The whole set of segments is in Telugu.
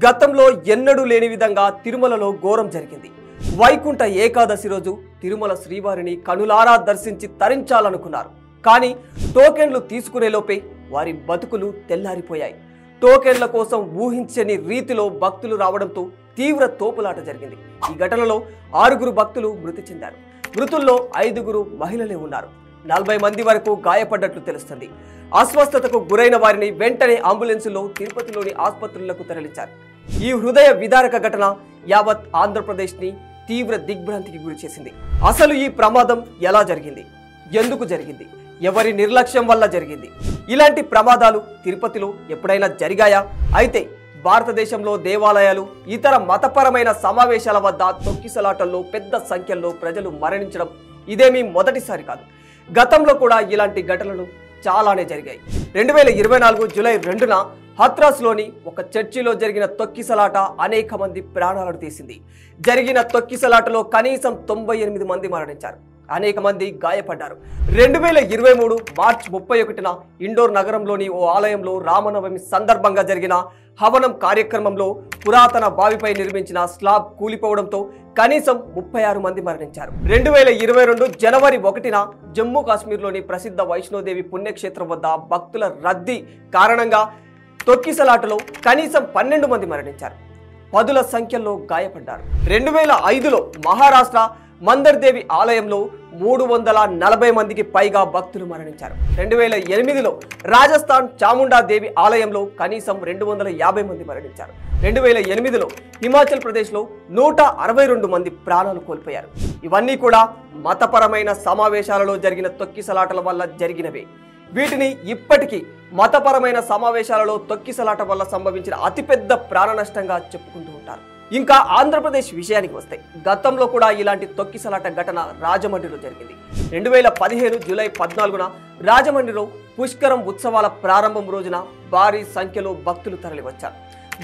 గతంలో ఎన్నడూ లేని విధంగా తిరుమలలో ఘోరం జరిగింది. వైకుంఠ ఏకాదశి రోజు తిరుమల శ్రీవారిని కనులారా దర్శించి తరించాలనుకున్నారు. కానీ టోకెన్లు తీసుకునే లోపే వారి బతుకులు తెల్లారిపోయాయి. టోకెన్ల కోసం ఊహించని రీతిలో భక్తులు రావడంతో తీవ్ర తోపులాట జరిగింది. ఈ ఘటనలో 6 భక్తులు మృతి చెందారు. మృతుల్లో 5 మహిళలే ఉన్నారు. 40 మంది వరకు గాయపడ్డట్లు తెలుస్తుంది. అస్వస్థతకు గురైన వారిని వెంటనే అంబులెన్సులో తిరుపతిలోని ఆసుపత్రులకు తరలించారు. ఈ హృదయ విదారక ఘటన యావత్ ఆంధ్రప్రదేశ్ని తీవ్ర దిగ్భ్రాంతికి గురి చేసింది. అసలు ఈ ప్రమాదం ఎలా జరిగింది, ఎందుకు జరిగింది, ఎవరి నిర్లక్ష్యం వల్ల జరిగింది? ఇలాంటి ప్రమాదాలు తిరుపతిలో ఎప్పుడైనా జరిగాయా? అయితే భారతదేశంలో దేవాలయాలు, ఇతర మతపరమైన సమావేశాల వద్ద తొక్కిసలాటల్లో పెద్ద సంఖ్యలో ప్రజలు మరణించడం ఇదేమీ మొదటిసారి కాదు. గతంలో కూడా ఇలాంటి ఘటనలు చాలానే జరిగాయి. 2024 జూలై 2న హత్రాస్లోని ఒక చర్చిలో జరిగిన తొక్కిసలాట అనేక మంది ప్రాణాలను తీసింది. జరిగిన తొక్కిసలాటలో కనీసం 98 మంది మరణించారు, అనేక మంది గాయపడ్డారు. 2023 మార్చి 31న ఇండోర్ నగరంలోని ఓ ఆలయంలో రామనవమి సందర్భంగా జరిగిన హవనం కార్యక్రమంలో పురాతన బావిపై నిర్మించిన స్లాబ్ కూలిపోవడంతో కనీసం 36 మంది మరణించారు. 2022 జనవరి 1న జమ్మూ కాశ్మీర్లోని ప్రసిద్ధ వైష్ణోదేవి పుణ్యక్షేత్రం వద్ద భక్తుల రద్దీ కారణంగా తొక్కిసలాటలో కనీసం 12 మంది మరణించారు, పదుల సంఖ్యలో గాయపడ్డారు. 2005లో మహారాష్ట్ర మందర్దేవి ఆలయంలో 340 మందికి పైగా భక్తులు మరణించారు. 2008లో రాజస్థాన్ చాముండాదేవి ఆలయంలో కనీసం 250 మంది మరణించారు. 2008లో హిమాచల్ ప్రదేశ్లో 162 మంది ప్రాణాలు కోల్పోయారు. ఇవన్నీ కూడా మతపరమైన సమావేశాలలో జరిగిన తొక్కిసలాటల వల్ల జరిగినవే. వీటిని ఇప్పటికీ మతపరమైన సమావేశాలలో తొక్కిసలాట వల్ల సంభవించిన అతిపెద్ద ప్రాణ నష్టంగా చెప్పుకుంటూ ఉంటారు. ఇంకా ఆంధ్రప్రదేశ్ విషయానికి వస్తే గతంలో కూడా ఇలాంటి తొక్కిసలాట ఘటన రాజమండ్రిలో జరిగింది. 2015 జూలై 14న రాజమండ్రిలో పుష్కరం ఉత్సవాల ప్రారంభం రోజున భారీ సంఖ్యలో భక్తులు తరలివచ్చారు.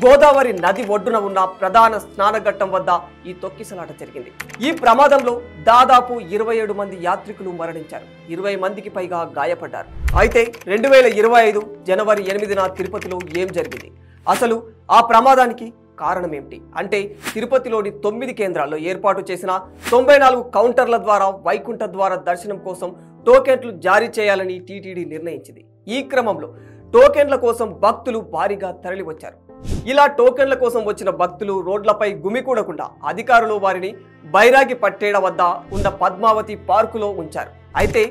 గోదావరి నది ఒడ్డున ఉన్న ప్రధాన స్నానఘట్టం వద్ద ఈ తొక్కిసలాట జరిగింది. ఈ ప్రమాదంలో దాదాపు 27 మంది యాత్రికులు మరణించారు, 20 మందికి పైగా గాయపడ్డారు. అయితే 2025 జనవరి 8న తిరుపతిలో ఏం జరిగింది? అసలు ఆ ప్రమాదానికి కారణం ఏమిటి? అంటే తిరుపతిలోని 9 కేంద్రాల్లో ఏర్పాటు చేసిన 94 కౌంటర్ల ద్వారా వైకుంఠ ద్వార దర్శనం కోసం టోకెన్లు జారీ చేయాలని టీటీడీ నిర్ణయించింది. ఈ క్రమంలో టోకెన్ల కోసం భక్తులు భారీగా తరలివచ్చారు. ఇలా టోకెన్ల కోసం వచ్చిన భక్తులు రోడ్లపై గుమికూడకుండా అధికారులు వారిని బైరాగి పట్టేడ వద్ద ఉన్న పద్మావతి పార్కులో ఉంచారు. అయితే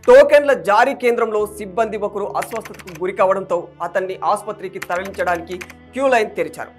టోకెన్ల జారీ కేంద్రంలో సిబ్బంది ఒకరు అస్వస్థతకు గురి కావడంతో అతన్ని ఆసుపత్రికి తరలించడానికి క్యూ లైన్ తెరిచారు.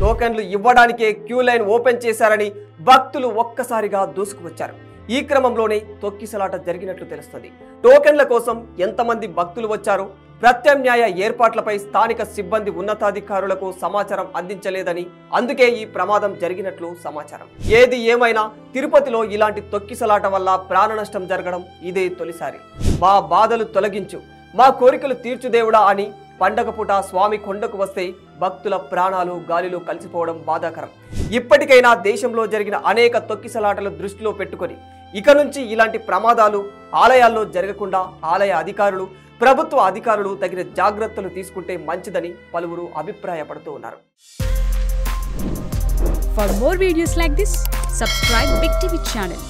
టోకెన్లు ఇవ్వడానికే క్యూ లైన్ ఓపెన్ చేశారని భక్తులు ఒక్కసారిగా దూసుకువచ్చారు. ఈ క్రమంలోనే తొక్కిసలాట జరిగినట్లు తెలుస్తుంది. టోకెన్ల కోసం ఎంతమంది భక్తులు వచ్చారో, ప్రత్యామ్నాయ ఏర్పాట్లపై స్థానిక సిబ్బంది ఉన్నతాధికారులకు సమాచారం అందించలేదని, అందుకే ఈ ప్రమాదం జరిగినట్లు సమాచారం. ఏది ఏమైనా తిరుపతిలో ఇలాంటి తొక్కిసలాట వల్ల ప్రాణ నష్టం జరగడం ఇదే తొలిసారి. మా బాధలు తొలగించు, మా కోరికలు తీర్చుదేవుడా అని పండగ పూట స్వామి కొండకు వస్తే భక్తుల ప్రాణాలు గాలిలో కలిసిపోవడం బాధాకరం. ఇప్పటికైనా దేశంలో జరిగిన అనేక తొక్కిసలాటలు దృష్టిలో పెట్టుకొని ఇక నుంచి ఇలాంటి ప్రమాదాలు ఆలయాల్లో జరగకుండా ఆలయ అధికారులు, ప్రభుత్వ అధికారులు తగిన జాగ్రత్తలు తీసుకుంటే మంచిదని పలువురు అభిప్రాయపడుతూ ఉన్నారు. For more videos like this, subscribe Big TV channel.